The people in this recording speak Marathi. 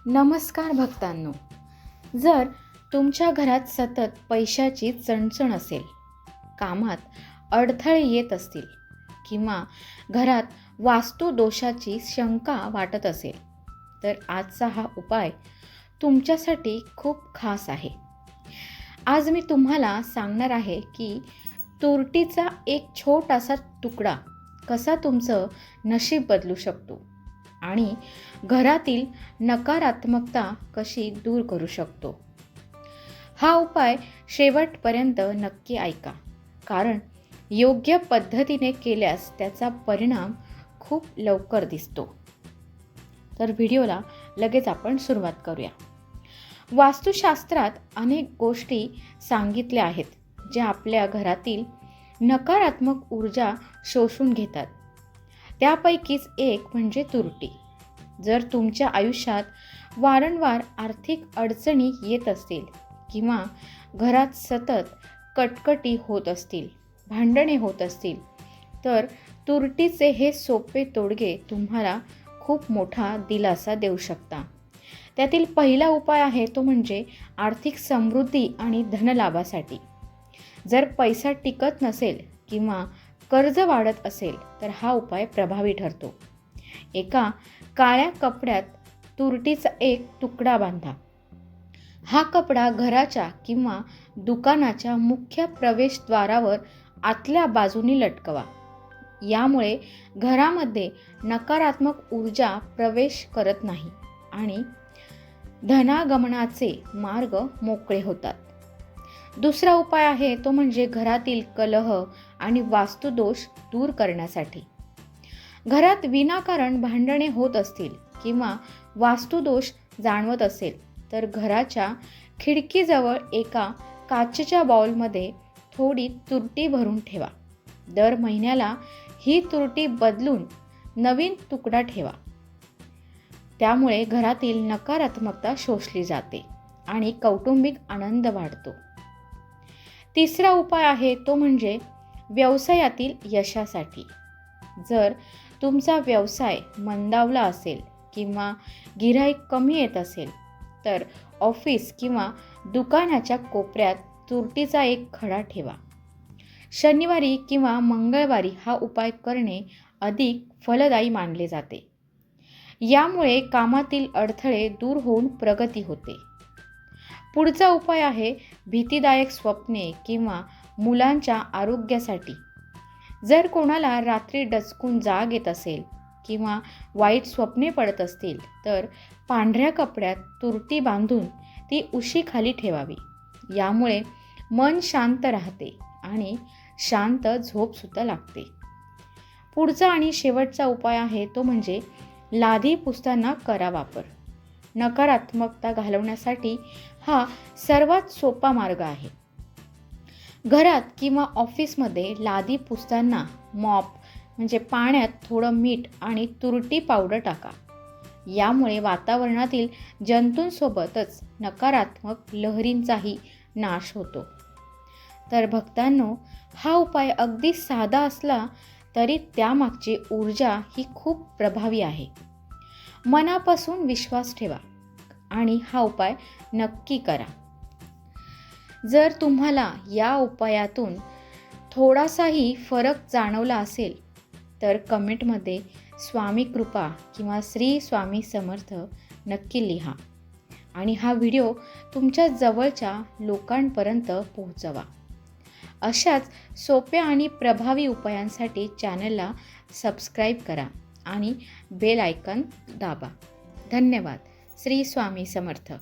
नमस्कार भक्तांनो. जर तुमच्या घरात सतत पैशाची चणचण असेल, कामात अडथळे येत असतील किंवा घरात वास्तुदोषाची शंका वाटत असेल, तर आजचा हा उपाय तुमच्यासाठी खूप खास आहे. आज मी तुम्हाला सांगणार आहे की तुरटीचा एक छोटासा तुकडा कसा तुमचं नशीब बदलू शकतो आणि घरातील नकारात्मकता कशी दूर करू शकतो. हा उपाय शेवटपर्यंत नक्की ऐका, कारण योग्य पद्धतीने केल्यास त्याचा परिणाम खूप लवकर दिसतो. तर व्हिडिओला लगेच आपण सुरुवात करूया. वास्तुशास्त्रात अनेक गोष्टी सांगितल्या आहेत ज्या आपल्या घरातील नकारात्मक ऊर्जा शोषून घेतात. त्यापैकीच एक म्हणजे तुरटी. जर तुमच्या आयुष्यात वारंवार आर्थिक अडचणी येत असतील किंवा घरात सतत कटकटी होत असतील, भांडणे होत असतील, तर तुरटीचे हे सोपे तोडगे तुम्हाला खूप मोठा दिलासा देऊ शकता. त्यातील पहिला उपाय आहे तो म्हणजे आर्थिक समृद्धी आणि धनलाभासाठी. जर पैसा टिकत नसेल किंवा कर्ज वाढत असेल तर हा उपाय प्रभावी ठरतो. एका काळ्या कपड्यात तुरटीचा एक तुकडा बांधा. हा कपडा घराच्या किंवा दुकानाच्या मुख्य प्रवेशद्वारावर आतल्या बाजूने लटकवा. यामुळे घरामध्ये नकारात्मक ऊर्जा प्रवेश करत नाही आणि धनागमनाचे मार्ग मोकळे होतात. दुसरा उपाय आहे तो म्हणजे घरातील कलह आणि वास्तुदोष दूर करण्यासाठी. घरात विनाकारण भांडणे होत असतील किंवा वास्तुदोष जाणवत असेल तर घराच्या खिडकीजवळ एका काचेच्या बाउलमध्ये थोडी तुरटी भरून ठेवा. दर महिन्याला ही तुरटी बदलून नवीन तुकडा ठेवा. त्यामुळे घरातील नकारात्मकता शोषली जाते आणि कौटुंबिक आनंद वाढतो. तिसरा उपाय आहे तो म्हणजे व्यवसायातील यशासाठी. जर तुमचा व्यवसाय मंदावला असेल किंवा गिऱ्हाईक कमी येत असेल तर ऑफिस किंवा दुकानाच्या कोपऱ्यात तुरटीचा एक खडा ठेवा. शनिवारी किंवा मंगळवारी हा उपाय करणे अधिक फलदायी मानले जाते. यामुळे कामातील अडथळे दूर होऊन प्रगती होते. पुढचा उपाय आहे भीतीदायक स्वप्ने किंवा मुलांच्या आरोग्यासाठी. जर कोणाला रात्री डचकून जाग येत असेल किंवा वाईट स्वप्ने पडत असतील तर पांढऱ्या कपड्यात तुरटी बांधून ती उशीखाली ठेवावी. यामुळे मन शांत राहते आणि शांत झोपसुद्धा लागते. पुढचा आणि शेवटचा उपाय आहे तो म्हणजे लादी पुसताना करा वापर. नकारात्मकता घालवण्यासाठी हा सर्वात सोपा मार्ग आहे. घरात किंवा ऑफिसमध्ये लादी पुसताना मॉप म्हणजे पाण्यात थोडं मीठ आणि तुरटी पावडर टाका. यामुळे वातावरणातील जंतूंसोबतच नकारात्मक लहरींचाही नाश होतो. तर भक्तांनो, हा उपाय अगदी साधा असला तरी त्यामागची ऊर्जा ही खूप प्रभावी आहे. मनापासून विश्वास ठेवा आणि हा उपाय नक्की करा. जर तुम्हाला या उपायातून थोडासाही फरक जाणवला असेल तर कमेंटमध्ये स्वामी कृपा किंवा श्री स्वामी समर्थ नक्की लिहा आणि हा व्हिडिओ तुमच्या जवळच्या लोकांपर्यंत पोहोचवा. अशाच सोप्या आणि प्रभावी उपायांसाठी चॅनलला सबस्क्राईब करा आणि बेल आयकॉन दाबा. धन्यवाद. श्री स्वामी समर्थ.